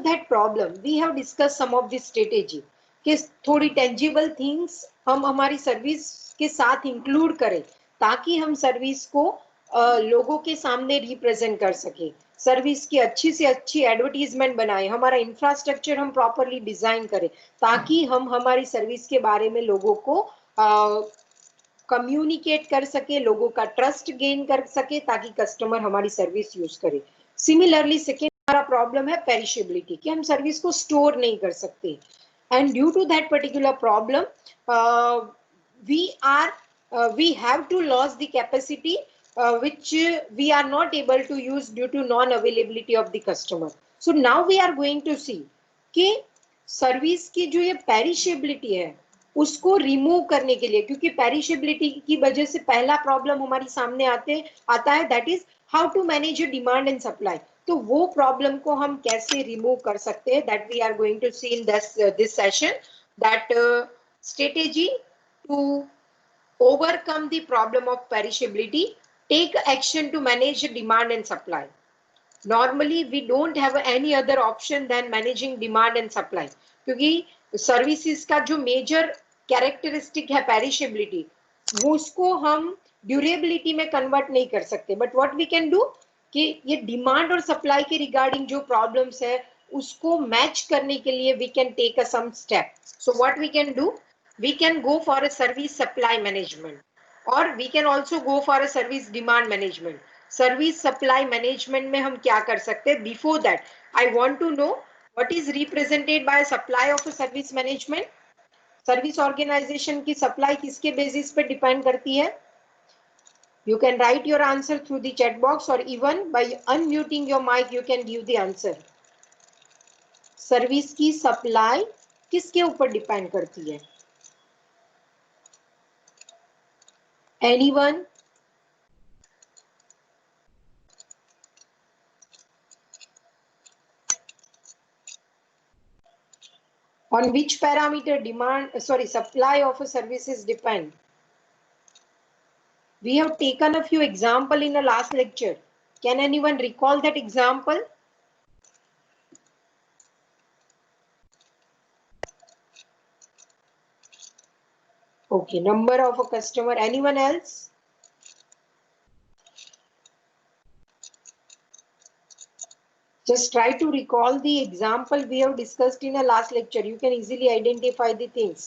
that problem, we have discussed some of the strategy कि थोड़ी tangible things हम हमारी सर्विस के साथ इंक्लूड करें ताकि हम सर्विस को लोगों के सामने रिप्रेजेंट कर सके, सर्विस की अच्छी से अच्छी एडवर्टीजमेंट बनाए, हमारा इंफ्रास्ट्रक्चर हम प्रॉपरली डिजाइन करें ताकि हम हमारी सर्विस के बारे में लोगों को कम्युनिकेट कर सके, लोगों का ट्रस्ट गेन कर सके ताकि कस्टमर हमारी सर्विस यूज करे। सिमिलरली सेकेंड हमारा प्रॉब्लम है पेरिशेबिलिटी कि हम सर्विस को स्टोर नहीं कर सकते, and due to that particular problem we have to lose the capacity which we are not able to use due to non availability of the customer. So now we are going to see कि service की जो ये perishability है उसको remove करने के लिए, क्योंकि पेरिशेबिलिटी की वजह से पहला प्रॉब्लम हमारी सामने आता है, that is how to manage demand and supply. तो वो प्रॉब्लम को हम कैसे रिमूव कर सकते हैं, that we are going to see in this session, that strategy to overcome the problem of perishability, take action to manage demand and supply. Normally we don't have any other option than managing demand and supply, क्योंकि services का जो major characteristic है perishability, वो उसको हम durability में convert नहीं कर सकते, but what we can do कि ये डिमांड और सप्लाई के रिगार्डिंग जो प्रॉब्लम्स है उसको मैच करने के लिए we can take a some step. So what we can do, we can go for a service supply management or we can also go for a service demand management. Service supply management में हम क्या कर सकते हैं? Before that I want to know what is represented by supply of a service management. Service organisation की supply किसके basis पे depend करती है? You can write your answer through the chat box or even by unmuting your mic you can give the answer. Service की supply किसके ऊपर depend करती है? Anyone? On which parameter supply of a services depend? We have taken a few example in the last lecture. Can anyone recall that example? Okay, number of a customer. Anyone else? Just try to recall the example we have discussed in the last lecture. You can easily identify the things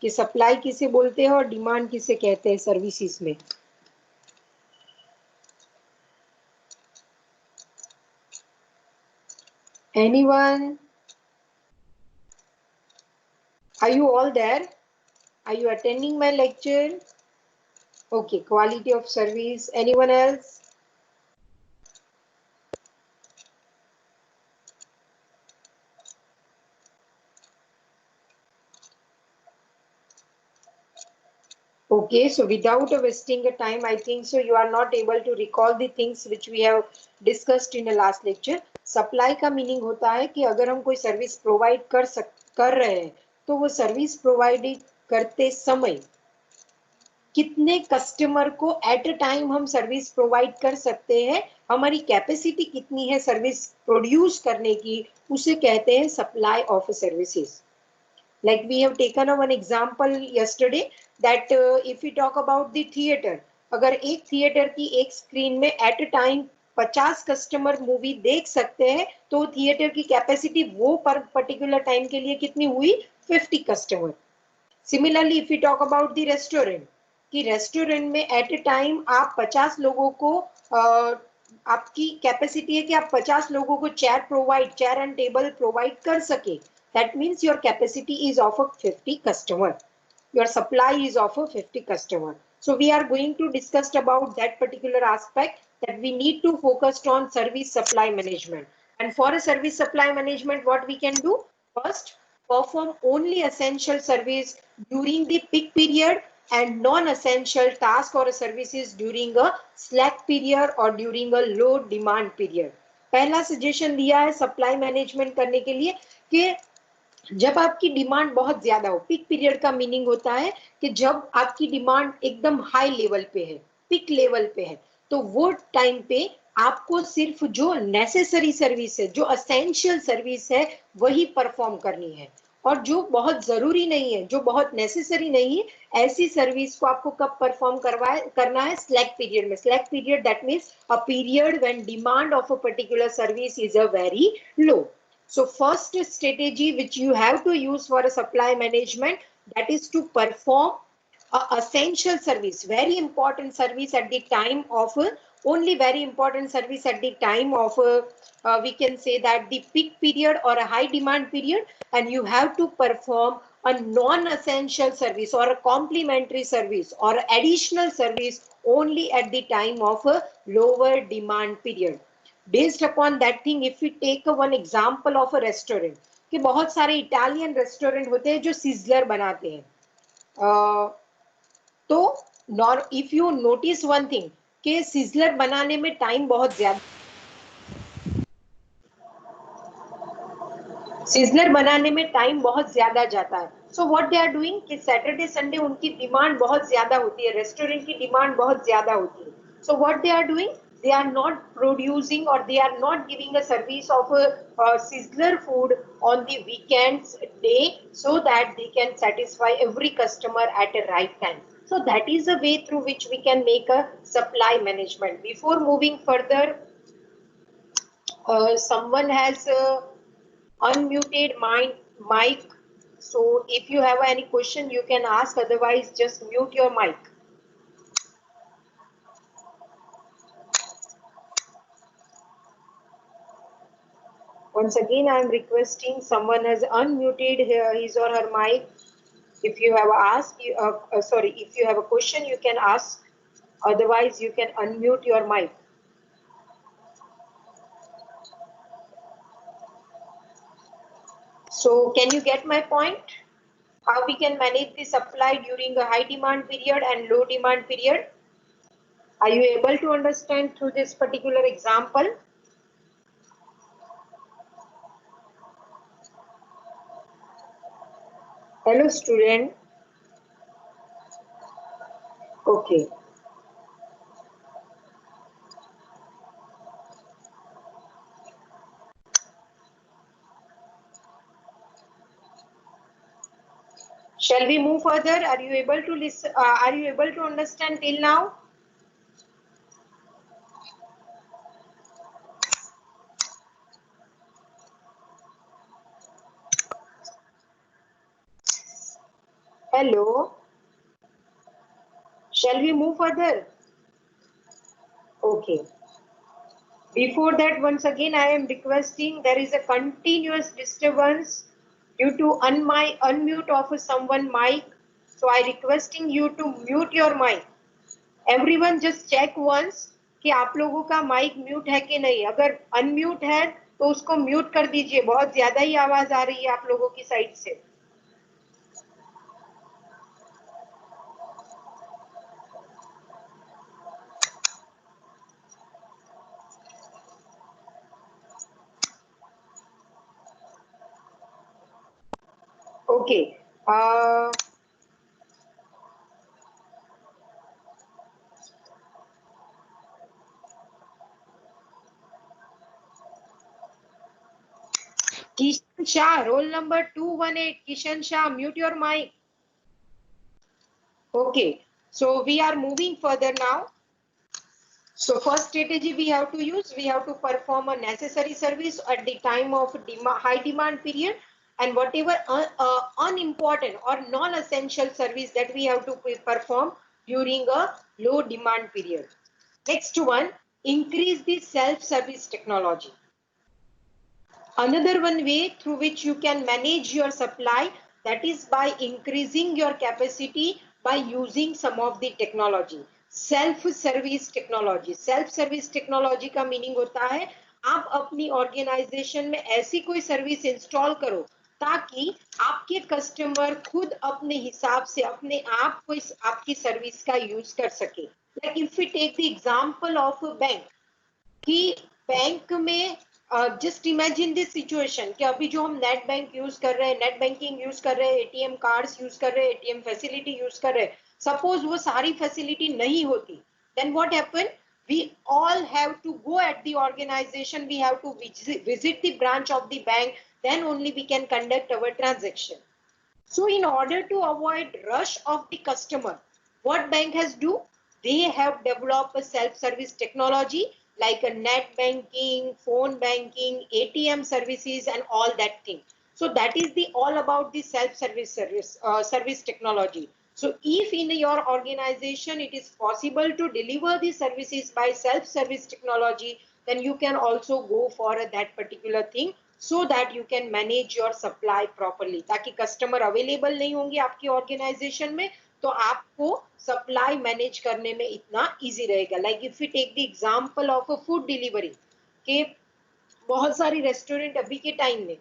कि supply किसे बोलते हैं और demand किसे कहते हैं services में। Anyone? Are you all there? Are you attending my lecture? Okay, quality of service. Anyone else? Okay, so without wasting a time, I think so you are not able to recall the things which we have discussed in the last lecture. Supply का meaning होता है कि अगर हम कोई service provide कर रहे हैं तो वो सर्विस प्रोवाइड करते समय कितने कस्टमर को एट अ टाइम हम सर्विस प्रोवाइड कर सकते हैं, हमारी कैपेसिटी कितनी है सर्विस प्रोड्यूस करने की, उसे कहते हैं supply of services. Like we have taken one example yesterday that if we talk about the theater, अगर एक थिएटर की एक स्क्रीन में at a time 50 customer movie देख सकते हैं तो थिएटर की कैपेसिटी वो पर पर्टिकुलर टाइम के लिए कितनी हुई? 50 customer. Similarly if we talk about the restaurant, कि रेस्टोरेंट में एट अ टाइम आप 50 लोगों को आपकी कैपेसिटी है कि आप 50 लोगों को चेयर एंड टेबल प्रोवाइड कर सके। That means your capacity is of a 50 customer. Your supply is of a 50 customer. So we are going to discuss about that particular aspect, that we need to focus on service supply management. And for a service supply management, what we can do? First, perform only essential service during the peak period and non-essential task or services during a slack period or during a low demand period. पहला suggestion दिया है supply management करने के लिए कि जब आपकी demand बहुत ज्यादा हो, पीक पीरियड का मीनिंग होता है कि जब आपकी डिमांड एकदम हाई लेवल पे है, पीक लेवल पे है, तो वो टाइम पे आपको सिर्फ जो नेसेसरी सर्विस है, जो असेंशियल सर्विस है, वही परफॉर्म करनी है। और जो बहुत जरूरी नहीं है, जो बहुत नेसेसरी नहीं है, ऐसी सर्विस को आपको कब परफॉर्म करना है? स्लैक पीरियड में। Slack period that means a period when demand of a particular service is a very low. So first strategy which you have to use for a supply management, that is to perform essential service, very important service at the time of only very important service at the time of we can say that the peak period or a high demand period, and you have to perform a non-essential service or a complementary service or additional service only at the time of a lower demand period. Based upon that thing, if we take one example of a restaurant, कि बहुत सारे Italian restaurant होते हैं जो sizzler बनाते हैं. तो if you notice one thing कि सिजलर बनाने में टाइम बहुत ज्यादा, सिजलर बनाने में टाइम बहुत ज्यादा जाता है. So what they are doing कि सैटरडे संडे उनकी डिमांड बहुत ज्यादा होती है, रेस्टोरेंट की डिमांड बहुत ज्यादा होती है. So what they are doing, they are not producing or they are not giving a service of a sizzler food on the weekends day, so that they can satisfy every customer at a right time. So that is a way through which we can make a supply management. Before moving further, someone has unmuted my mic. So if you have any question, you can ask. Otherwise, just mute your mic. Once again, I am requesting someone has unmuted his or her mic. If you have asked, if you have a question, you can ask. Otherwise, you can unmute your mic. So can you get my point? How we can manage the supply during a high demand period and low demand period? Are you able to understand through this particular example? Hello, student. Okay. Shall we move further? Are you able to listen? Are you able to understand till now? Hello. Shall we move further? Okay. Before that, once again, I am requesting, there is a continuous disturbance due to unmute of someone mic. So I requesting you to mute your mic. Everyone just check once कि आप लोगों का mic mute है कि नहीं. अगर unmute है तो उसको म्यूट कर दीजिए. बहुत ज्यादा ही आवाज आ रही है आप लोगों की साइड से. Okay. Kishan Shah, roll number 218. Kishan Shah, mute your mic. Okay. So we are moving further now. So first strategy we have to use, we have to perform a necessary service at the time of high demand period, and whatever unimportant or non-essential service that we have to perform during a low demand period. Next one, increase the self-service technology. Another one way through which you can manage your supply, that is by increasing your capacity by using some of the technology. Self service technology. Self service technology का meaning होता है आप अपनी organisation में ऐसी कोई service install करो ताकि आपके कस्टमर खुद अपने हिसाब से अपने आप को इस आपकी सर्विस का यूज कर सके. Like if we take the example of bank, कि बैंक में जस्ट इमेजिन दिस सिचुएशन कि अभी जो हम नेट बैंक यूज कर रहे हैं, नेट बैंकिंग यूज कर रहे हैं, एटीएम कार्ड्स यूज कर रहे हैं, एटीएम फैसिलिटी यूज कर रहे हैं, सपोज वो सारी फैसिलिटी नहीं होती, then what happen We all have to go at the organization, we have to visit the branch of the bank, then only we can conduct our transaction. So in order to avoid rush of the customer, what bank has do? They have developed a self-service technology like a net banking, phone banking, ATM services and all that thing. So that is the all about the service technology. So if in your organization it is possible to deliver the services by self-service technology, then you can also go for that particular thing, so that you can manage your supply properly. ताकि customer available नहीं होंगे आपकी organisation में, तो आपको supply manage करने में इतना इजी रहेगा. Like if you take the example of a food delivery, के बहुत सारी रेस्टोरेंट अभी के टाइम में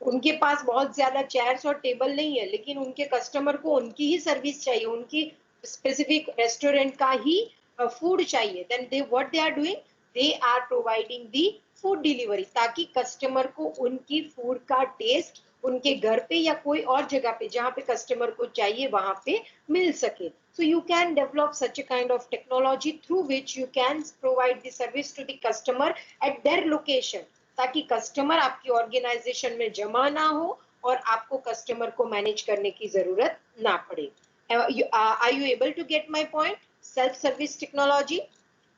उनके पास बहुत ज्यादा चेयर्स और टेबल नहीं है, लेकिन उनके कस्टमर को उनकी ही सर्विस चाहिए, उनकी स्पेसिफिक रेस्टोरेंट का ही फूड चाहिए. Then they what they are doing, they are providing the food delivery, ताकि कस्टमर को उनकी फूड का टेस्ट उनके घर पे या कोई और जगह पे जहाँ पे कस्टमर को चाहिए वहां पे मिल सके. So you can develop such a kind of technology through which you can provide the service to the customer at their location, ताकि कस्टमर आपकी ऑर्गेनाइजेशन में जमा ना हो और आपको कस्टमर को मैनेज करने की जरूरत ना पड़े. Are you able to get my point? Self service technology,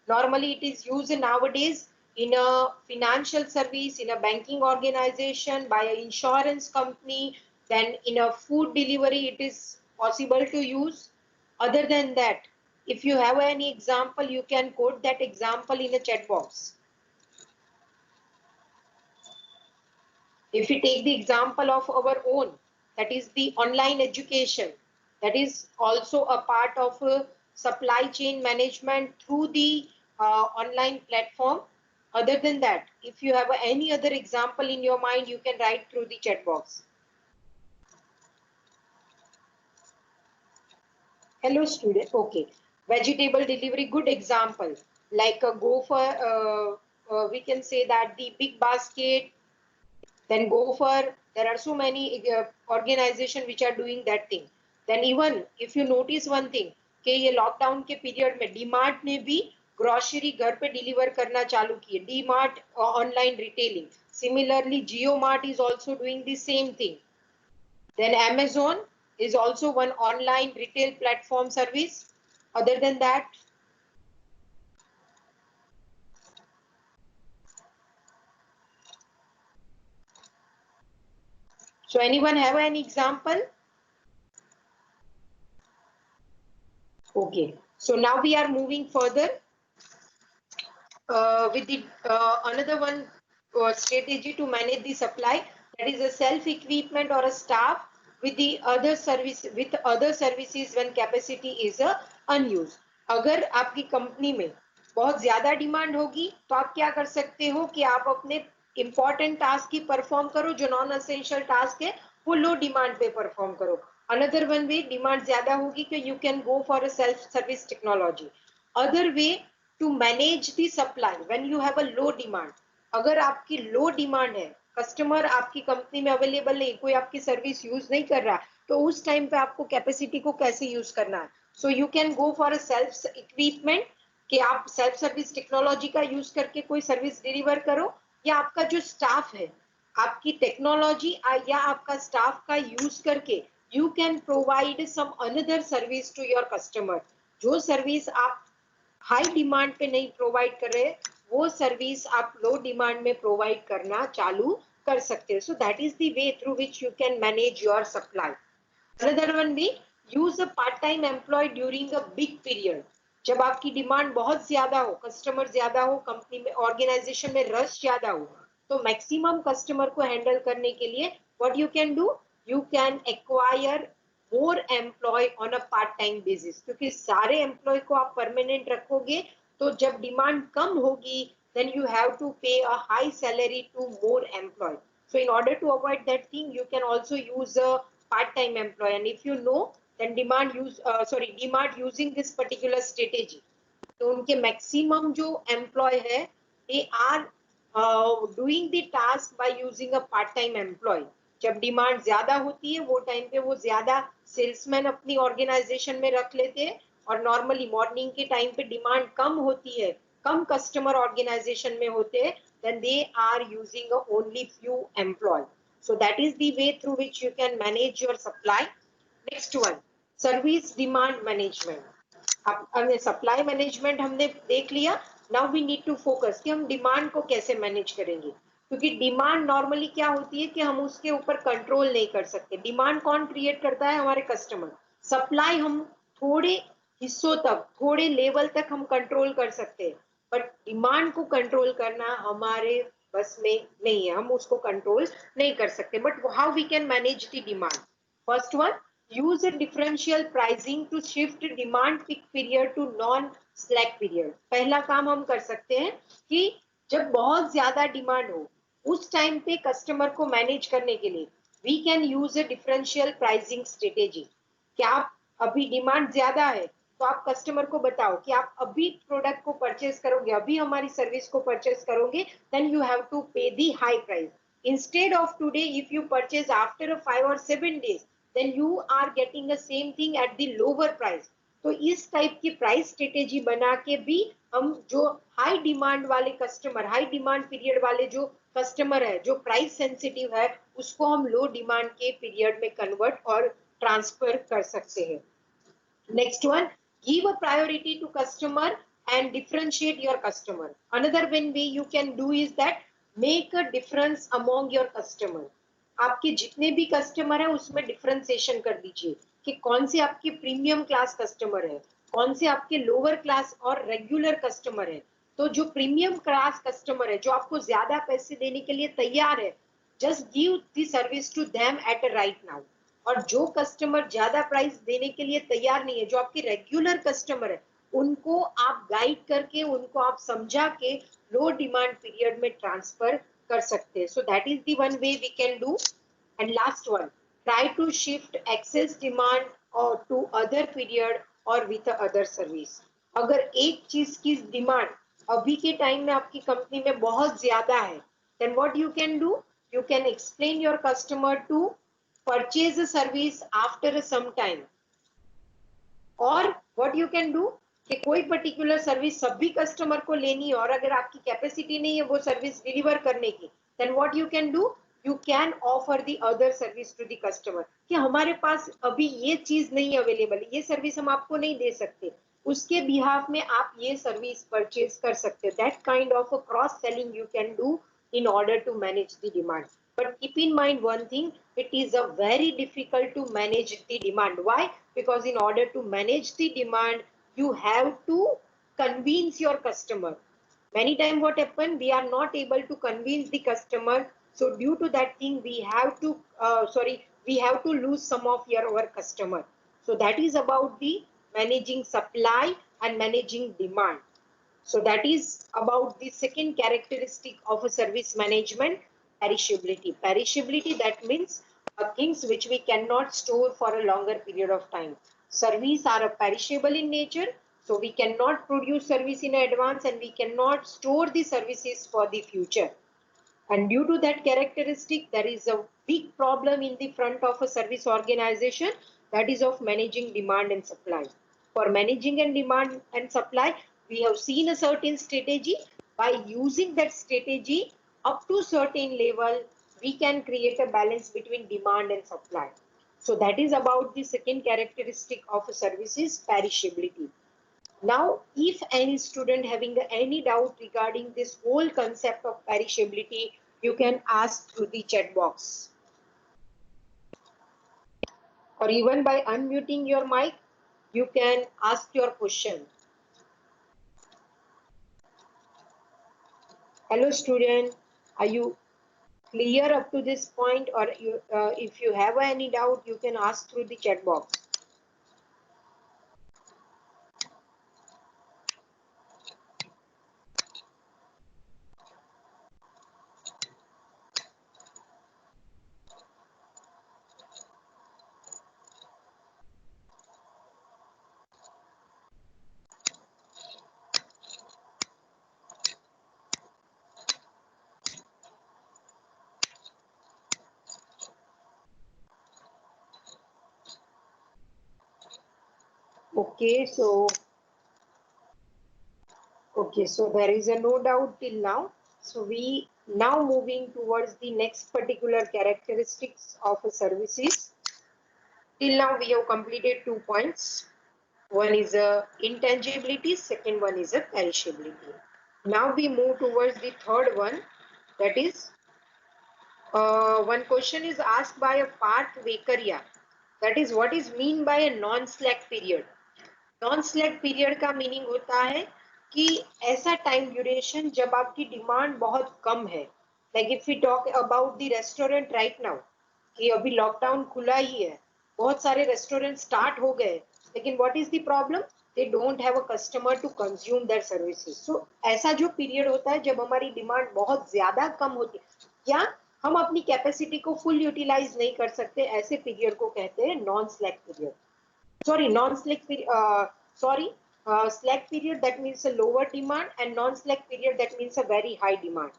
normally it is used nowadays in a financial service, in a banking organization, by an insurance company, then in a food delivery it is possible to use. Other than that, if you have any example, you can quote that example in the chat box. If we take the example of our own, that is the online education, that is also a part of supply chain management through the online platform. Other than that, if you have any other example in your mind, you can write through the chat box. Hello student. Okay, vegetable delivery, good example. Like go for we can say that the big basket, then Gopher. There are so many organization which are doing that thing. Then even if you notice one thing, कि ये lockdown के period में डीमार्ट ने भी grocery घर पे deliver करना चालू किए. DMart online retailing. Similarly, JioMart is also doing the same thing. Then Amazon is also one online retail platform service. Other than that, so anyone have any example? Okay, so now we are moving further with the another one strategy to manage the supply, that is a self equipment or a staff with the other services when capacity is unused. अगर आपकी company में बहुत ज्यादा demand होगी तो आप क्या कर सकते हो कि आप अपने इंपॉर्टेंट टास्क की परफॉर्म करो, जो नॉन एसेंशियल टास्क है वो लो डिमांड पे परफॉर्म करो. अनदर वन वे, डिमांड ज्यादा होगी कि you can go for a self service technology. Other way to manage the supply when you have a low demand. अगर आपकी लो डिमांड है, कस्टमर आपकी कंपनी में अवेलेबल नहीं, कोई आपकी सर्विस यूज नहीं कर रहा, तो उस टाइम पे आपको कैपेसिटी को कैसे यूज करना है. So you can go for a self equipment, कि आप सेल्फ सर्विस टेक्नोलॉजी का यूज करके कोई सर्विस डिलीवर करो, या आपका जो स्टाफ है आपकी टेक्नोलॉजी या आपका स्टाफ का यूज करके you can provide some another service to your customer. जो सर्विस आप हाई डिमांड पे नहीं प्रोवाइड कर रहे, वो सर्विस आप लो डिमांड में प्रोवाइड करना चालू कर सकते हो. So that is the way through which you can manage your supply. Another one भी, use a part time employ during a big period. जब आपकी डिमांड बहुत ज्यादा हो, कस्टमर ज्यादा हो, कंपनी में ऑर्गेनाइजेशन में रश ज्यादा हो, तो मैक्सिमम कस्टमर को हैंडल करने के लिए what you can do, you can acquire more employ on a part time basis. क्योंकि सारे एम्प्लॉय को आप परमानेंट रखोगे तो जब डिमांड कम होगी then you have to pay a high salary to more employee. So in order to avoid that thing, you can also use a part-time employee. And if you know, then DMart using this particular strategy, तो उनके maximum जो employ है they are doing the task by using a part time employ. जब demand ज्यादा होती है वो time पे वो ज्यादा सेल्समैन अपनी ऑर्गेनाइजेशन में रख लेते हैं, और नॉर्मली मॉर्निंग के टाइम पे डिमांड कम होती है, कम कस्टमर ऑर्गेनाइजेशन में होते हैं, then they are using only few employee. So that is the way through which you can manage your supply. Next one, service demand management. अब हमने सप्लाई मैनेजमेंट हमने देख लिया. Now we need to focus कि हम demand को कैसे manage करेंगे, क्योंकि डिमांड नॉर्मली क्या होती है कि हम उसके ऊपर कंट्रोल नहीं कर सकते. डिमांड कौन क्रिएट करता है? हमारे कस्टमर. सप्लाई हम थोड़े हिस्सों तक, थोड़े लेवल तक हम कंट्रोल कर सकते हैं, बट डिमांड को कंट्रोल करना हमारे बस में नहीं है, हम उसको कंट्रोल नहीं कर सकते. But how we can manage the demand? First one, use a differential pricing to shift demand peak period to non slack period. पहला काम हम कर सकते हैं कि जब बहुत ज्यादा डिमांड हो उस टाइम पे कस्टमर को मैनेज करने के लिए we can use a differential pricing strategy. क्या आप अभी डिमांड ज्यादा है तो आप कस्टमर को बताओ कि आप अभी प्रोडक्ट को परचेज करोगे, अभी हमारी सर्विस को परचेज करोगे, then you have to pay the high price. Instead of today if you purchase after 5 or 7 days, then you are getting the same thing at the lower price. तो इस type की price strategy बना के भी हम जो high demand वाले customer, high demand period वाले जो कस्टमर है, जो प्राइस सेंसिटिव है, उसको हम लो डिमांड के पीरियड में कन्वर्ट और ट्रांसफर कर सकते हैं. Next one, give a priority to customer and differentiate your customer. Another one way you can do is that make a difference among your customer. आपके जितने भी कस्टमर है उसमें डिफरेंशिएशन कर दीजिए कि कौन से आपके प्रीमियम क्लास कस्टमर है, कौन से आपके लोअर क्लास और रेगुलर कस्टमर है. तो जो प्रीमियम क्लास कस्टमर है, जो आपको ज्यादा पैसे देने के लिए तैयार है, just give the service to them at a right now. और जो कस्टमर ज्यादा प्राइस देने के लिए तैयार नहीं है, जो आपके रेगुलर कस्टमर है, उनको आप गाइड करके, उनको आप समझा के लो डिमांड पीरियड में ट्रांसफर कर सकते हैं. So that is the one way we can do. And last one, try to shift excess demand और टू अदर पीरियड और विथ अदर सर्विस. अगर एक चीज की डिमांड अभी के टाइम में आपकी कंपनी में बहुत ज्यादा है, then what you can do, you can explain your customer to purchase a service after some time. और what you can do कि कोई पर्टिकुलर सर्विस सभी कस्टमर को लेनी है और अगर आपकी कैपेसिटी नहीं है वो सर्विस डिलीवर करने की, then what you can do, you can offer the other service to the customer कि हमारे पास अभी ये चीज नहीं अवेलेबल है, ये सर्विस हम आपको नहीं दे सकते, उसके बिहाफ में आप ये सर्विस परचेज कर सकते हैं. That kind of a cross selling you can do in order to manage the demand. But keep in mind one thing, it is a very difficult to manage the demand. Why? Because in order to manage the demand, you have to convince your customer. Many times what happen, we are not able to convince the customer. So due to that thing, we have to, we have to lose some of our customer. So that is about the managing supply and managing demand. So that is about the second characteristic of a service management, perishability. Perishability, that means things which we cannot store for a longer period of time. Service are perishable in nature, so we cannot produce service in advance and we cannot store the services for the future. And due to that characteristic, there is a big problem in the front of a service organization, that is of managing demand and supply. For managing and demand and supply, we have seen a certain strategy. By using that strategy up to certain level, we can create a balance between demand and supply. So that is about the second characteristic of a service is perishability. Now, if any student having any doubt regarding this whole concept of perishability, you can ask through the chat box. Or even by unmuting your mic, you can ask your question. Hello student, are you clear up to this point, or if you have any doubt, you can ask through the chat box. Okay, Okay, so there is a no doubt till now. So we now moving towards the next particular characteristics of a services. Till now we have completed 2 points. One is a intangibility, second one is a perishability. Now we move towards the third one, that is one question is asked by a Parth Vekaria, that is what is mean by a non-slack period. Non-slack period का meaning होता है कि ऐसा time duration जब आपकी demand बहुत कम है. Like if we talk about the restaurant right now, कि अभी लॉकडाउन खुला ही है, बहुत सारे रेस्टोरेंट स्टार्ट हो गए, लेकिन what is the problem, they don't have a customer to consume their services. So ऐसा जो पीरियड होता है जब हमारी डिमांड बहुत ज्यादा कम होती है या हम अपनी कैपेसिटी को फुल यूटिलाइज नहीं कर सकते, ऐसे पीरियड को कहते हैं non slack period. Sorry, non-slack period. Slack period, that means a lower demand, and non-slack period, that means a very high demand.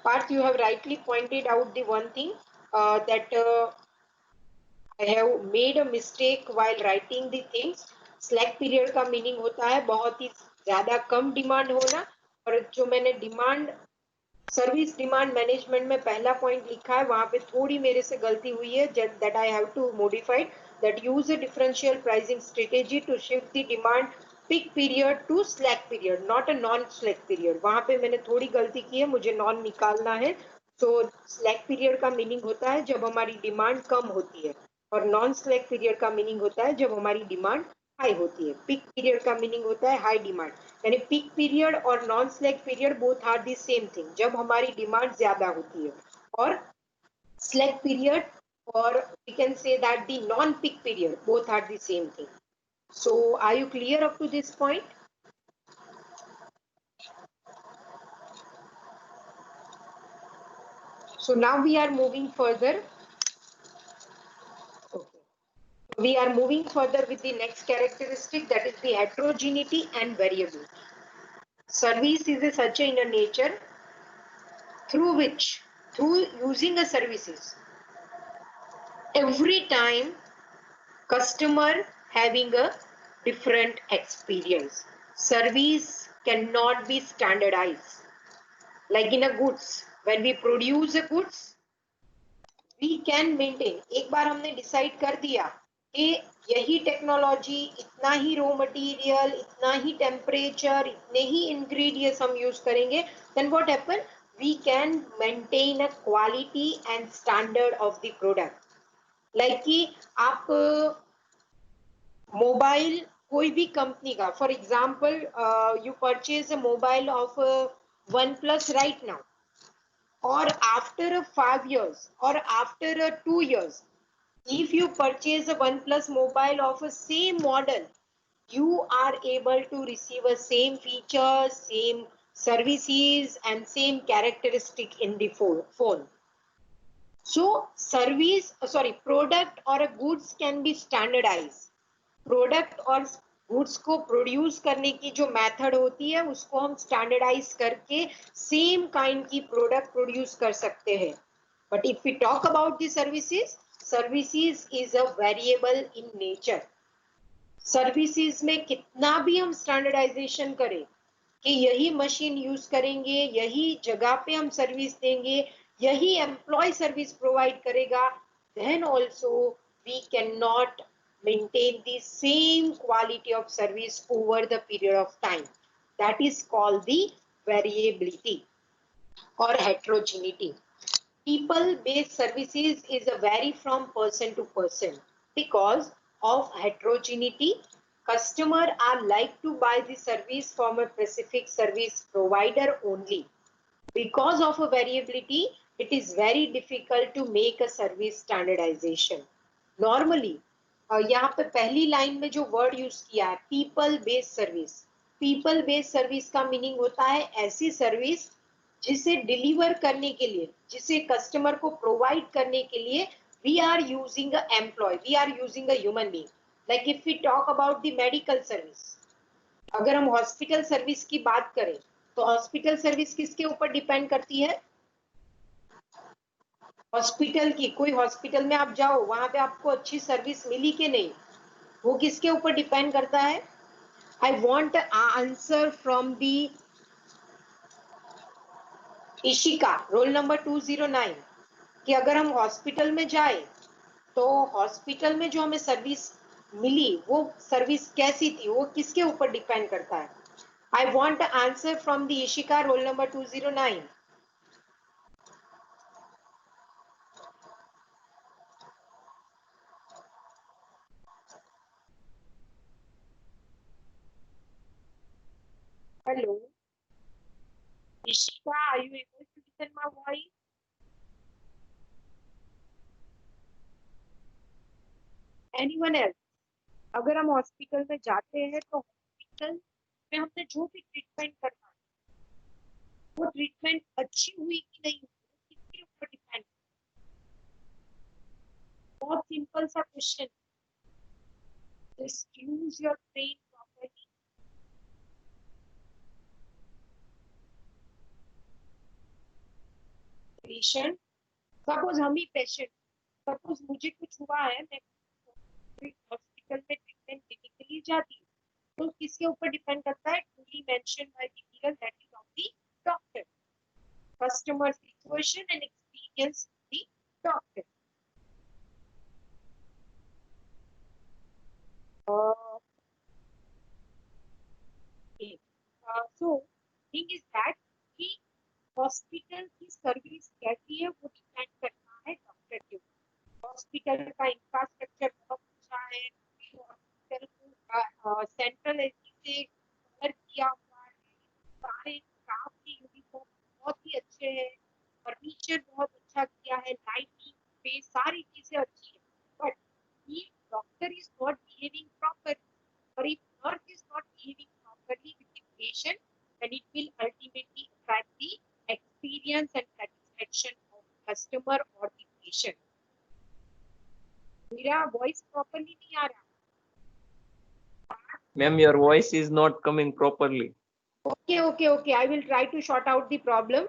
Parth, you have rightly pointed out the one thing that I have made a mistake while writing the things. Slack period का meaning होता है बहुत ही ज्यादा कम demand होना, और जो मैंने demand service demand management में पहला पॉइंट लिखा है वहां पे थोड़ी मेरे से गलती हुई है, that I have to modified, that use a differential pricing strategy to shift the demand peak period to slack period, not a non slack period. वहां पे मैंने थोड़ी गलती की है, मुझे नॉन निकालना है. तो स्लैक पीरियड का मीनिंग होता है जब हमारी डिमांड कम होती है, और नॉन स्लैक पीरियड का मीनिंग होता है जब हमारी डिमांड हाई होती है. पीक पीरियड का मीनिंग होता है हाई डिमांड, यानी पीक पीरियड और non slack period both are the same thing, जब हमारी डिमांड ज्यादा होती है. और स्लैक पीरियड और we can say that the non peak period both are the same thing. So are you clear up to this point? So now we are moving further. Okay. We are moving further with the next characteristic, that is the heterogeneity and variability. Service is such in a nature through which, through using a services, every time customer having a different experience. Service cannot be standardized. Like in a goods, when we produce a goods, we can maintain. एक बार हमने decide कर दिया कि यही technology, इतना ही raw material, इतना ही temperature, इतने ही इंग्रेडिएंट्स हम यूज करेंगे, then what happen, we can maintain a quality and standard of the product. Like कि आप मोबाइल कोई भी कंपनी का, for example you purchase a mobile of OnePlus right now, or after 5 years or after 2 years, if you purchase a OnePlus mobile of a same model, you are able to receive a same features, same services and same characteristic in the phone. So product or a goods can be standardized. Product और goods को produce करने की जो method होती है उसको हम standardise करके सेम काइंड की प्रोडक्ट प्रोड्यूस कर सकते हैं. But if we talk about the services, services is a variable in nature. Services में कितना भी हम स्टैंडर्डाइजेशन करें कि यही मशीन यूज करेंगे, यही जगह पे हम सर्विस देंगे, यही एम्प्लॉय सर्विस प्रोवाइड करेगा, then also we cannot maintain the same quality of service over the period of time. That is called the variability or heterogeneity. People-based services is a vary from person to person. Because of heterogeneity, customers are like to buy the service from a specific service provider only. Because of a variability, it is very difficult to make a service standardization. Normally, यहाँ पे पहली line में जो word use किया है people based service, people based service का meaning होता है ऐसी सर्विस जिसे डिलीवर करने के लिए, जिसे कस्टमर को प्रोवाइड करने के लिए we are using a employ, we are using a human being. Like if we talk about the medical service, अगर हम हॉस्पिटल सर्विस की बात करें तो हॉस्पिटल सर्विस किसके ऊपर डिपेंड करती है? हॉस्पिटल की। कोई हॉस्पिटल में आप जाओ, वहां पे आपको अच्छी सर्विस मिली कि नहीं, वो किसके ऊपर डिपेंड करता है? I want answer from the Ishika, roll number 209, कि अगर हम हॉस्पिटल में जाए तो हॉस्पिटल में जो हमें सर्विस मिली वो सर्विस कैसी थी, वो किसके ऊपर डिपेंड करता है? I want answer from the Ishika, roll number 209। Hello Ishika, are you able to listen my voice? Anyone else? अगर हम हॉस्पिटल में जाते हैं तो हॉस्पिटल में हमने जो भी ट्रीटमेंट करना है, वो ट्रीटमेंट अच्छी हुई कि नहीं हुई, वो किसके ऊपर डिपेंड? बहुत सिंपल सा question, just use your brain properly. Patient, suppose हम ही पेशेंट, सपोज मुझे कुछ हुआ है, मैं हॉस्पिटल में ट्रीटमेंट लेने के लिए जाती हूँ, तो किसके ऊपर डिपेंड करता है? Truly mention by the figure that is of the doctor, customer situation and experience the doctor. So thing is that कि हॉस्पिटल की सर्विस कैसी है वो डिपेंड करता है डॉक्टर के ऊपर। हॉस्पिटल का इंफ्रास्ट्रक्चर बहुत अच्छा है, हॉस्पिटल को सेंट्रल एसी से कवर किया हुआ है, सारे स्टाफ की यूनिफॉर्म बहुत ही अच्छे हैं, फर्नीचर बहुत अच्छा किया है, लाइटिंग पे सारी चीजें अच्छी है, बट ये doctor is not behaving proper, or if nurse is not behaving properly with the patient, then it will ultimately affect the experience and satisfaction of customer or the patient. मेरा voice properly नहीं आ रहा? Ma'am, your voice is not coming properly. Okay, I will try to sort out the problem.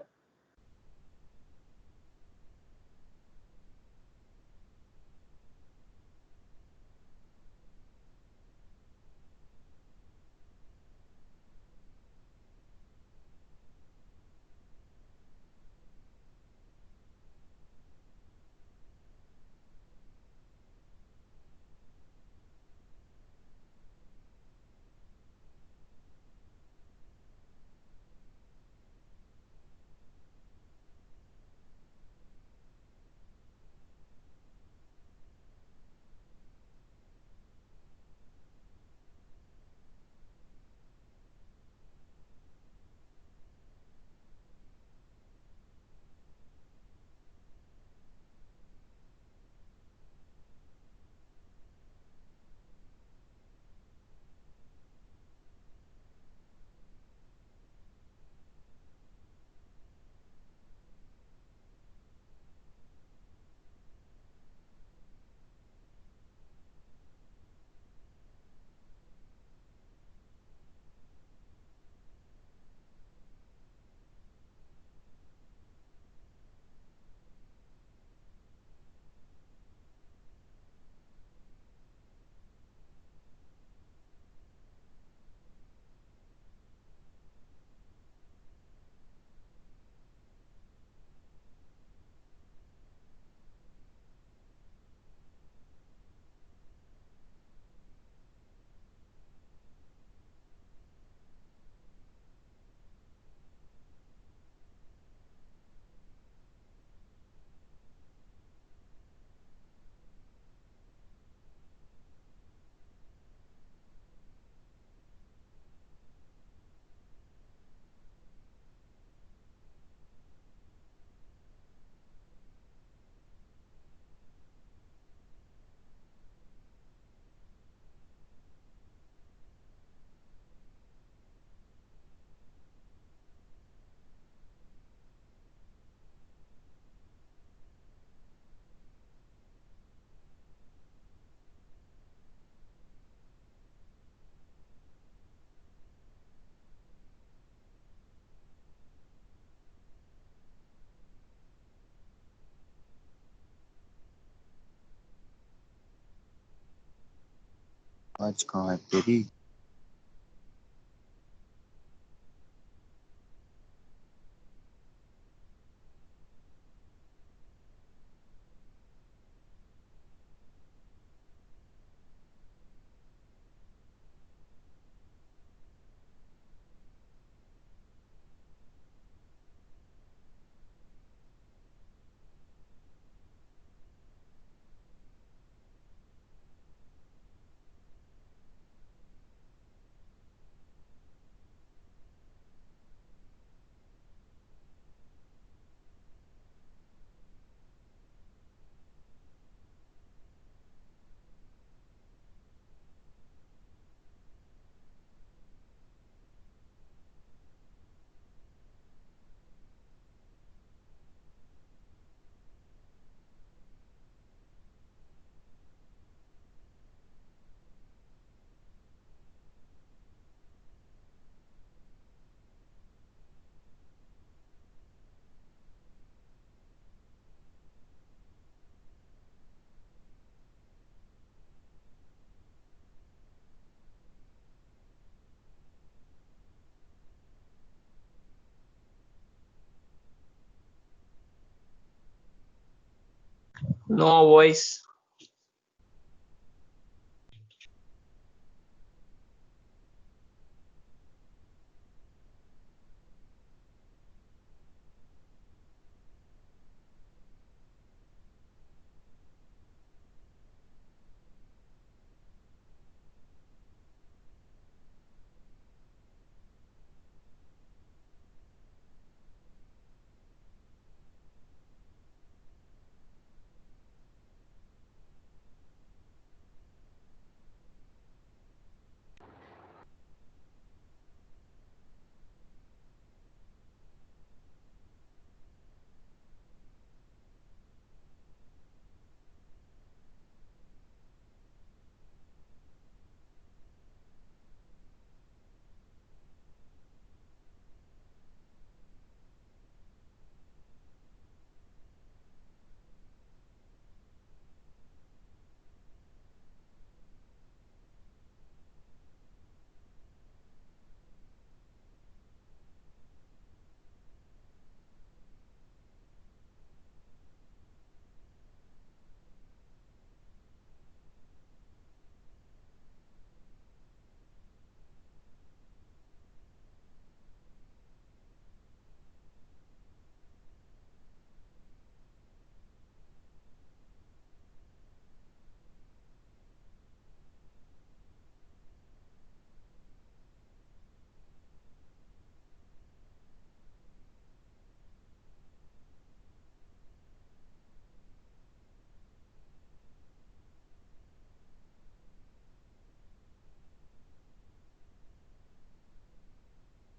आज कहाँ है तेरी? No voice.